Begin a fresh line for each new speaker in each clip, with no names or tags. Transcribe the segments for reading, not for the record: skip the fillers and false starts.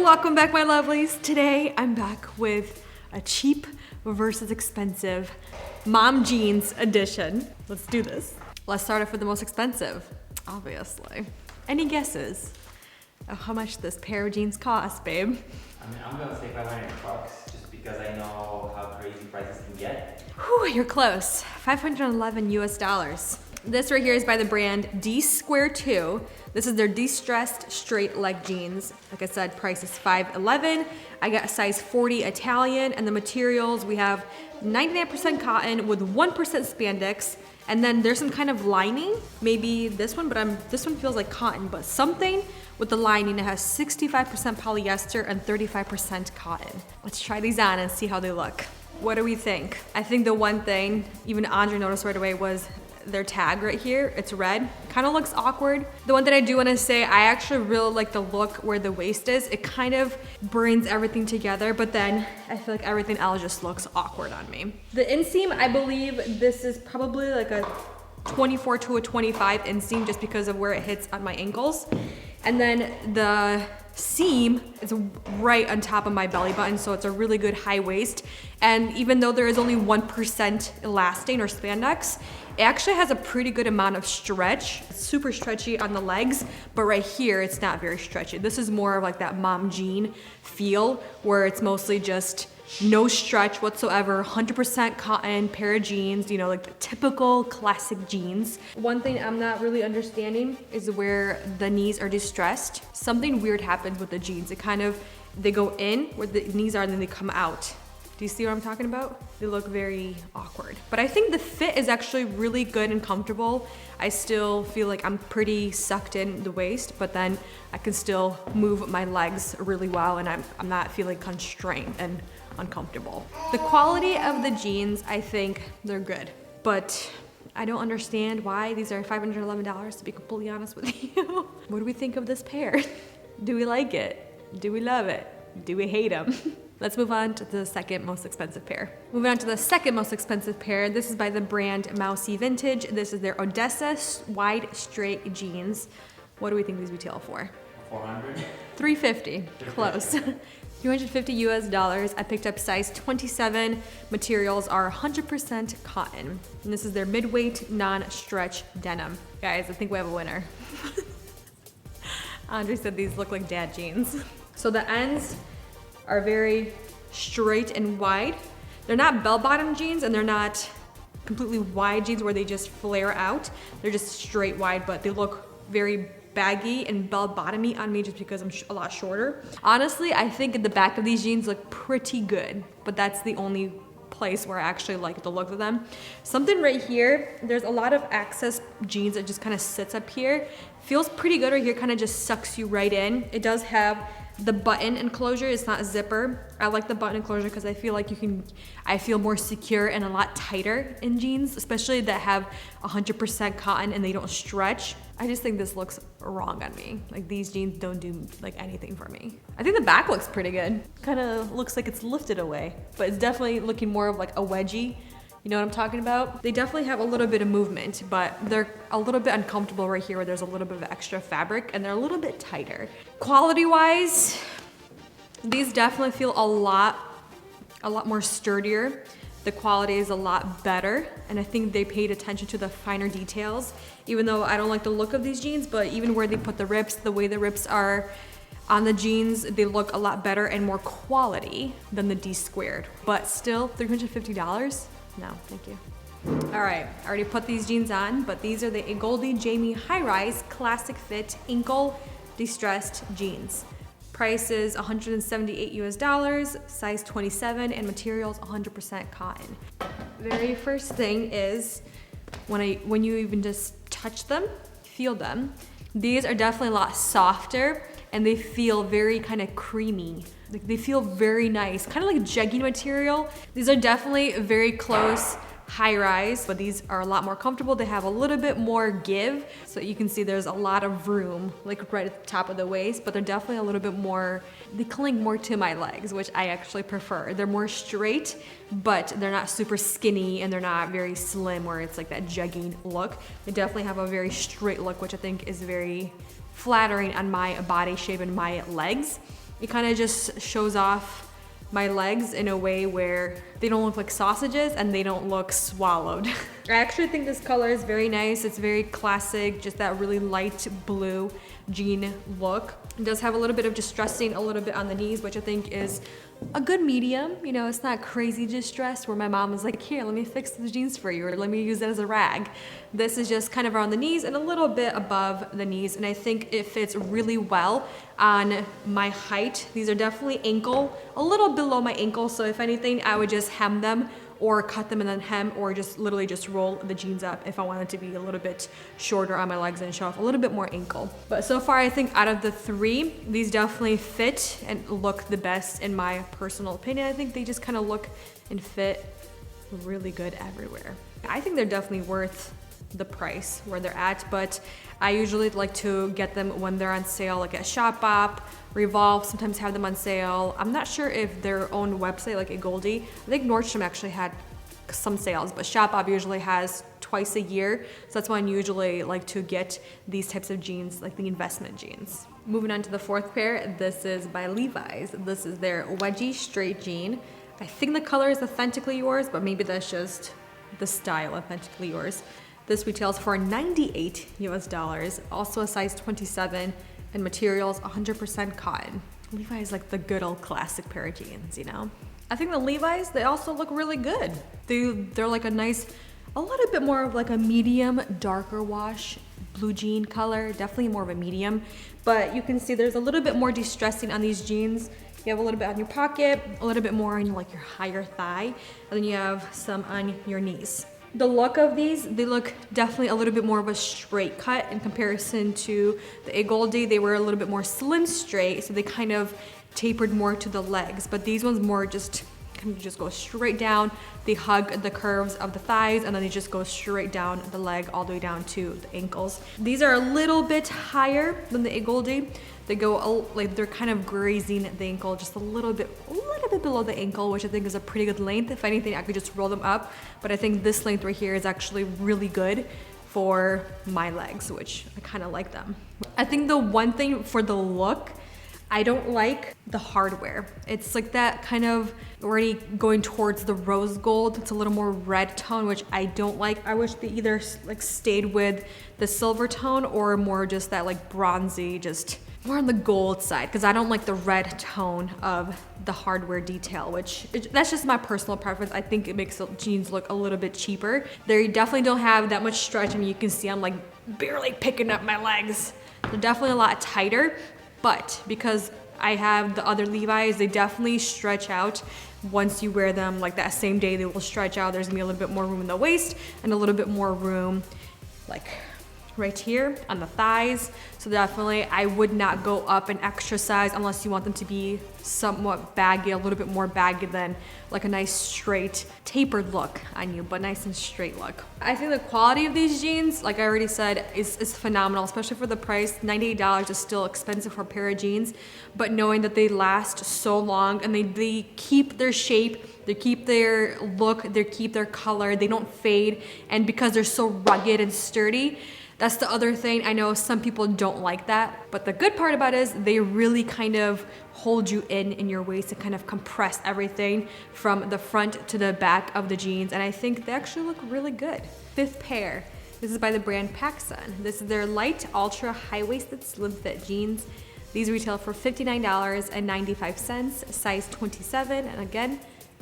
welcome back my lovelies. Today I'm back with a cheap versus expensive mom jeans edition. Let's do this. Let's start off with the most expensive, obviously. Any guesses of how much this pair of jeans cost, babe?
I mean, I'm gonna say 500 bucks just because I know how crazy prices can get.
Whew, you're close. 511 US dollars. This right here is by the brand D2. This is their Destressed Straight Leg jeans. Like I said, price is $511. I got a size 40 Italian, and the materials, we have 99% cotton with 1% spandex, and then there's some kind of lining, maybe this one, but this one feels like cotton, but something with the lining that has 65% polyester and 35% cotton. Let's try these on and see how they look. What do we think? I think the one thing, even Andre noticed right away, was their tag right here. It's red, kind of looks awkward. The one that I do want to say, I actually really like the look where the waist is. It kind of brings everything together, but then I feel like everything else just looks awkward on me. The inseam, I believe this is probably like a 24 to a 25 inseam just because of where it hits on my ankles. And then the seam is right on top of my belly button, so it's a really good high waist. And even though there is only 1% elastane or spandex, it actually has a pretty good amount of stretch. It's super stretchy on the legs, but right here it's not very stretchy. This is more of like that mom jean feel where it's mostly just no stretch whatsoever, 100% cotton pair of jeans, you know, like the typical classic jeans. One thing I'm not really understanding is where the knees are distressed. Something weird happens with the jeans. They go in where the knees are and then they come out. Do you see what I'm talking about? They look very awkward. But I think the fit is actually really good and comfortable. I still feel like I'm pretty sucked in the waist, but then I can still move my legs really well and I'm not feeling constrained and uncomfortable. The quality of the jeans, I think they're good, but I don't understand why these are $511, to be completely honest with you. What do we think of this pair? Do we like it? Do we love it? Do we hate them? Let's move on to the second most expensive pair. Moving on to the second most expensive pair. This is by the brand Mousy Vintage. This is their Odessa wide straight jeans. What do we think these retail for?
400?
350, close. 350 US dollars. I picked up size 27. Materials are 100% cotton. And this is their mid-weight non-stretch denim. Guys, I think we have a winner. Andre said these look like dad jeans. So the ends are very straight and wide. They're not bell-bottom jeans and they're not completely wide jeans where they just flare out. They're just straight wide, but they look very baggy and bell-bottomy on me just because I'm a lot shorter. Honestly, I think the back of these jeans look pretty good, but that's the only place where I actually like the look of them. Something right here, there's a lot of access jeans that just kind of sits up here. Feels pretty good right here, kind of just sucks you right in. It does have the button enclosure. It's not a zipper. I like the button enclosure because I feel like I feel more secure and a lot tighter in jeans, especially that have 100% cotton and they don't stretch. I just think this looks wrong on me. Like these jeans don't do like anything for me. I think the back looks pretty good. Kind of looks like it's lifted away, but it's definitely looking more of like a wedgie. You know what I'm talking about? They definitely have a little bit of movement, but they're a little bit uncomfortable right here where there's a little bit of extra fabric and they're a little bit tighter. Quality-wise, these definitely feel a lot more sturdier. The quality is a lot better, and I think they paid attention to the finer details. Even though I don't like the look of these jeans, but even where they put the rips, the way the rips are on the jeans, they look a lot better and more quality than the D2. But still, $350? No, thank you. All right, I already put these jeans on, but these are the Goldie Jamie High Rise Classic Fit Ankle Distressed Jeans. Price is 178 US dollars, size 27, and materials 100% cotton. Very first thing is when you even just touch them, feel them, these are definitely a lot softer and they feel very kind of creamy. Like they feel very nice, kind of like jegging material. These are definitely very close high rise, but these are a lot more comfortable. They have a little bit more give. So you can see there's a lot of room, like right at the top of the waist, but they're definitely a little bit more, they cling more to my legs, which I actually prefer. They're more straight, but they're not super skinny and they're not very slim where it's like that jegging look. They definitely have a very straight look, which I think is very flattering on my body shape and my legs. It kind of just shows off my legs in a way where they don't look like sausages and they don't look swallowed. I actually think this color is very nice. It's very classic, just that really light blue jean look. It does have a little bit of distressing a little bit on the knees, which I think is a good medium. You know, it's not crazy distressed where my mom was like, here, let me fix the jeans for you, or let me use it as a rag. This is just kind of around the knees and a little bit above the knees, and I think it fits really well on my height. These are definitely ankle, a little below my ankle, so if anything, I would just hem them or cut them and then hem, or just literally just roll the jeans up if I wanted to be a little bit shorter on my legs and show off a little bit more ankle. But so far, I think out of the three, these definitely fit and look the best in my personal opinion. I think they just kind of look and fit really good everywhere. I think they're definitely worth the price where they're at, but I usually like to get them when they're on sale, like at Shopbop, Revolve sometimes have them on sale. I'm not sure if their own website, like at Goldie, I think Nordstrom actually had some sales, but Shopbop usually has twice a year, so that's why I usually like to get these types of jeans, like the investment jeans. Moving on to the fourth pair, this is by Levi's. This is their wedgie straight jean. I think the color is authentically yours, but maybe that's just the style authentically yours. This retails for $98 US, also a size 27, and materials 100% cotton. Levi's is like the good old classic pair of jeans, you know? I think the Levi's, they also look really good. They're like a nice, a little bit more of like a medium, darker wash, blue jean color, definitely more of a medium. But you can see there's a little bit more distressing on these jeans. You have a little bit on your pocket, a little bit more on like your higher thigh, and then you have some on your knees. The look of these, they look definitely a little bit more of a straight cut in comparison to the Goldie. They were a little bit more slim straight, so they kind of tapered more to the legs, but these ones more just kind of just go straight down. They hug the curves of the thighs, and then they just go straight down the leg all the way down to the ankles. These are a little bit higher than the Goldie. They go like they're kind of grazing the ankle just a little bit below the ankle, which I think is a pretty good length. If anything, I could just roll them up, but I think this length right here is actually really good for my legs, which I kind of like them. I think the one thing for the look, I don't like the hardware. It's like that kind of already going towards the rose gold. It's a little more red tone, which I don't like. I wish they either like stayed with the silver tone or more just that like bronzy, just more on the gold side, because I don't like the red tone of the hardware detail, that's just my personal preference. I think it makes the jeans look a little bit cheaper. They definitely don't have that much stretch. I mean, you can see I'm like barely picking up my legs. They're definitely a lot tighter, but because I have the other Levi's, they definitely stretch out. Once you wear them, like that same day, they will stretch out. There's gonna be a little bit more room in the waist and a little bit more room like right here on the thighs. So definitely I would not go up an extra size unless you want them to be somewhat baggy, a little bit more baggy than like a nice straight tapered look on you, but nice and straight look. I think the quality of these jeans, like I already said, is phenomenal, especially for the price. $98 is still expensive for a pair of jeans, but knowing that they last so long and they keep their shape, they keep their look, they keep their color, they don't fade, and because they're so rugged and sturdy, that's the other thing. I know some people don't like that, but the good part about it is they really kind of hold you in your waist and kind of compress everything from the front to the back of the jeans, and I think they actually look really good. Fifth pair, this is by the brand PacSun. This is their light, ultra high-waisted slim fit jeans. These retail for $59.95, size 27, and again,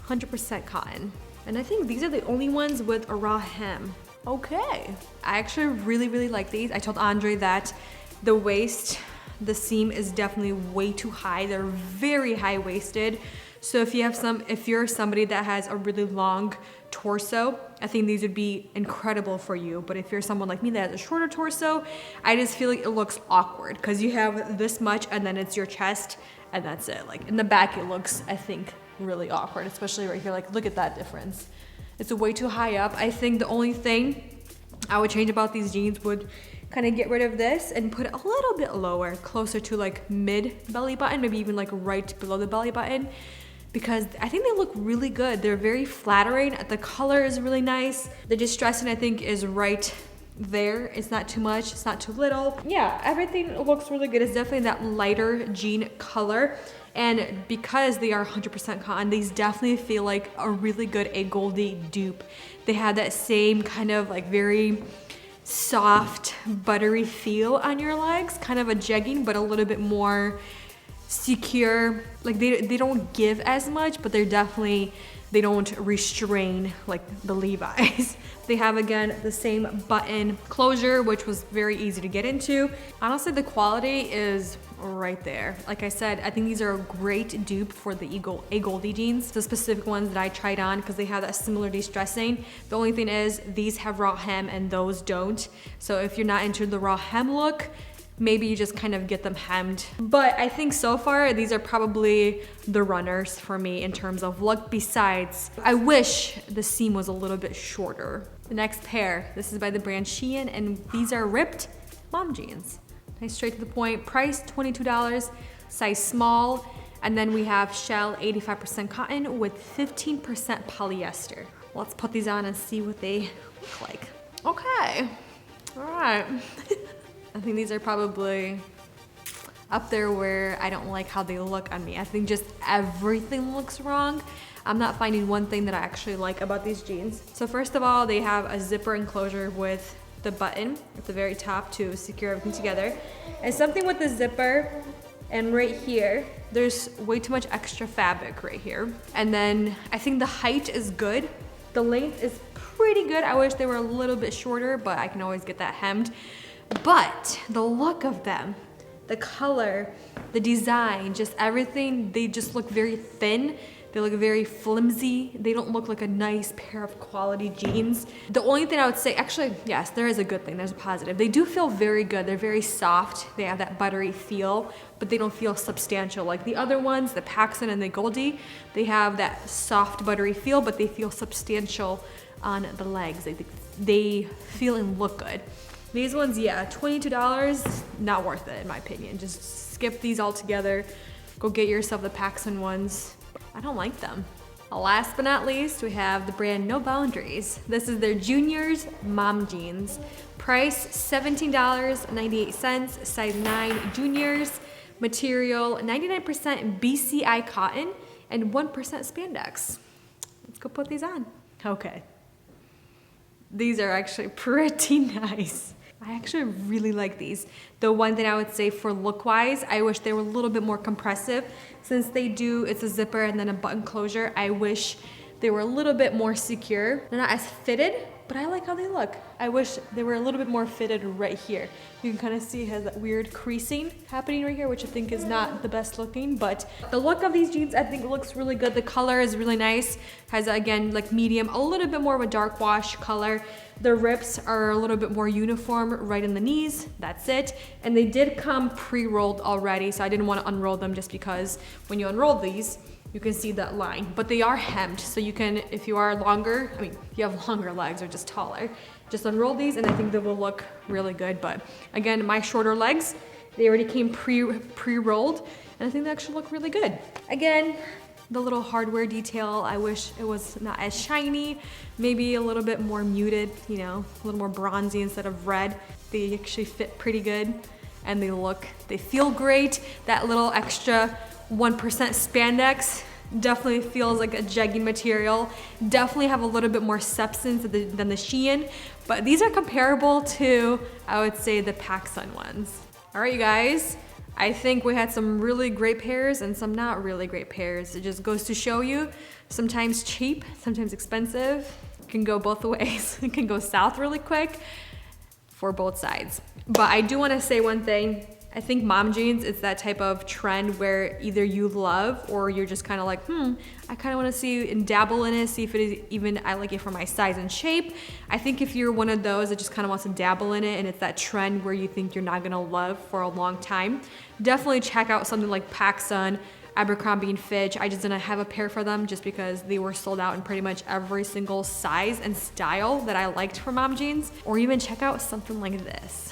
100% cotton. And I think these are the only ones with a raw hem. Okay. I actually really like these. I told Andre that the waist, the seam is definitely way too high. They're very high-waisted. So if you're somebody that has a really long torso, I think these would be incredible for you. But if you're someone like me that has a shorter torso, I just feel like it looks awkward because you have this much and then it's your chest and that's it. Like in the back, it looks, I think, really awkward, especially right here. Like, look at that difference. It's way too high up. I think the only thing I would change about these jeans would kind of get rid of this and put it a little bit lower, closer to like mid belly button, maybe even like right below the belly button, because I think they look really good. They're very flattering. The color is really nice. The distressing, I think, is right there. It's not too much, it's not too little. Yeah, everything looks really good. It's definitely that lighter jean color. And because they are 100% cotton, these definitely feel like a really good Goldie dupe. They have that same kind of like very soft, buttery feel on your legs, kind of a jegging, but a little bit more secure. Like they don't give as much, but they don't restrain like the Levi's. They have, again, the same button closure, which was very easy to get into. Honestly, the quality is right there. Like I said, I think these are a great dupe for the Goldie jeans, the specific ones that I tried on, because they have that similar de-stressing. The only thing is these have raw hem and those don't. So if you're not into the raw hem look, maybe you just kind of get them hemmed. But I think so far, these are probably the runners for me in terms of look. Besides, I wish the seam was a little bit shorter. The next pair, this is by the brand Shein, and these are ripped mom jeans. Nice, straight to the point. Price $22, size small. And then we have shell 85% cotton with 15% polyester. Let's put these on and see what they look like. Okay, all right. I think these are probably up there where I don't like how they look on me. I think just everything looks wrong. I'm not finding one thing that I actually like about these jeans. So first of all, they have a zipper enclosure with the button at the very top to secure everything together. And something with the zipper and right here, there's way too much extra fabric right here. And then I think the height is good. The length is pretty good. I wish they were a little bit shorter, but I can always get that hemmed. But the look of them, the color, the design, just everything, they just look very thin. They look very flimsy. They don't look like a nice pair of quality jeans. The only thing I would say, actually, yes, there is a good thing. There's a positive. They do feel very good. They're very soft. They have that buttery feel, but they don't feel substantial. Like the other ones, the Paxson and the Goldie, they have that soft, buttery feel, but they feel substantial on the legs. They feel and look good. These ones, yeah, $22, not worth it in my opinion. Just skip these all together. Go get yourself the Paxson ones. I don't like them. Last but not least, we have the brand No Boundaries. This is their Juniors mom jeans. Price $17.98, size 9 Juniors. Material 99% BCI cotton and 1% spandex. Let's go put these on. Okay. These are actually pretty nice. I actually really like these. The one thing I would say for look-wise, I wish they were a little bit more compressive. Since they do, it's a zipper and then a button closure, I wish they were a little bit more secure. They're not as fitted, but I like how they look. I wish they were a little bit more fitted right here. You can kind of see it has that weird creasing happening right here, which I think is not the best looking, but the look of these jeans I think looks really good. The color is really nice. Has, again, like medium, a little bit more of a dark wash color. The rips are a little bit more uniform right in the knees. That's it. And they did come pre-rolled already, so I didn't want to unroll them just because when you unroll these, you can see that line, but they are hemmed. So you can, if you are longer, I mean, if you have longer legs or just taller, just unroll these and I think they will look really good. But again, my shorter legs, they already came pre-rolled and I think they actually look really good. Again, the little hardware detail, I wish it was not as shiny, maybe a little bit more muted, you know, a little more bronzy instead of red. They actually fit pretty good and they feel great. That little extra 1% spandex definitely feels like a jegging material. Definitely have a little bit more substance than the Shein, but these are comparable to, I would say, the Paxson ones. All right, you guys, I think we had some really great pairs and some not really great pairs. It just goes to show you, sometimes cheap, sometimes expensive. It can go both ways. It can go south really quick for both sides. But I do want to say one thing. I think mom jeans, it's that type of trend where either you love or you're just kind of like, I kind of want to see and dabble in it, see if it is even, I like it for my size and shape. I think if you're one of those that just kind of wants to dabble in it and it's that trend where you think you're not going to love for a long time, definitely check out something like Paxson, Abercrombie & Fitch. I just didn't have a pair for them just because they were sold out in pretty much every single size and style that I liked for mom jeans. Or even check out something like this.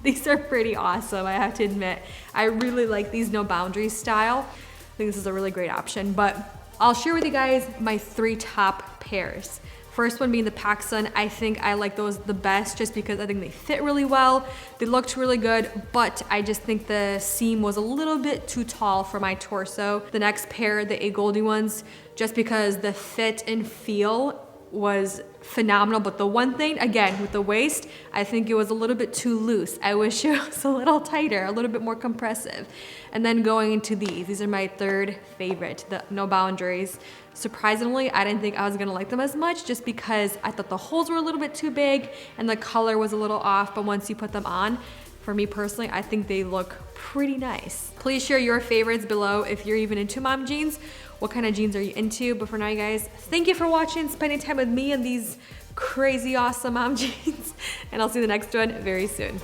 These are pretty awesome, I have to admit. I really like these No Boundaries style. I think this is a really great option, but I'll share with you guys my 3 top pairs. First one being the PacSun. I think I like those the best just because I think they fit really well. They looked really good, but I just think the seam was a little bit too tall for my torso. The next pair, the Goldie ones, just because the fit and feel was phenomenal. But the one thing, again, with the waist, I think it was a little bit too loose. I wish it was a little tighter, a little bit more compressive. And then going into these are my third favorite, the No Boundaries. Surprisingly, I didn't think I was gonna like them as much just because I thought the holes were a little bit too big and the color was a little off, but once you put them on, for me personally, I think they look pretty nice. Please share your favorites below if you're even into mom jeans. What kind of jeans are you into? But for now, you guys, thank you for watching, spending time with me in these crazy awesome mom jeans. And I'll see you in the next one very soon.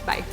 Bye.